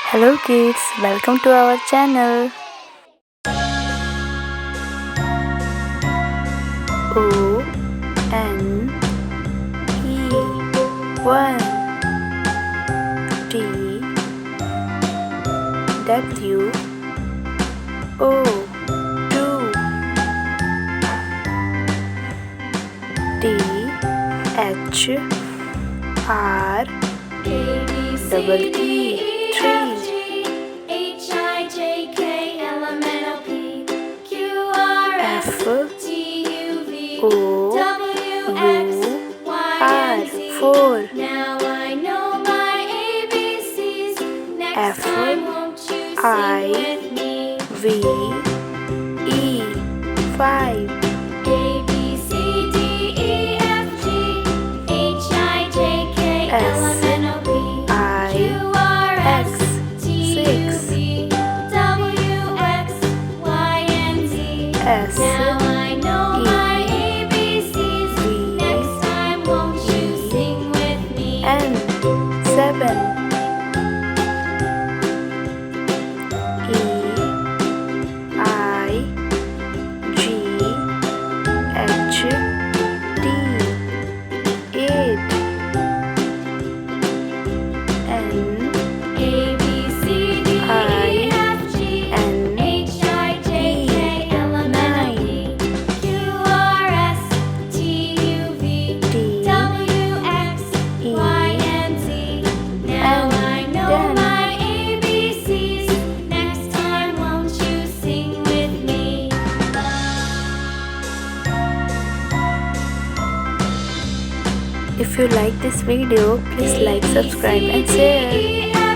Hello kids, welcome to our channel. O N E 1 T W O 2 T H R double E 3 F O U R 4 Now I know my ABCs. Next F time won't you I sing with me? V E 5 A B C D E F G H I J K L M N O P I Q R S X T U 6 V W X Y and Z. S Now I know E my ABCs. V Next time won't you sing with me? N 7 E I G H T 8 N A B C D E F G N H I J K L M N O P Q R S T U V T W X E Y and Z. Now I know N my ABCs. Next time won't you sing with me? If you like this video, please like, subscribe and share.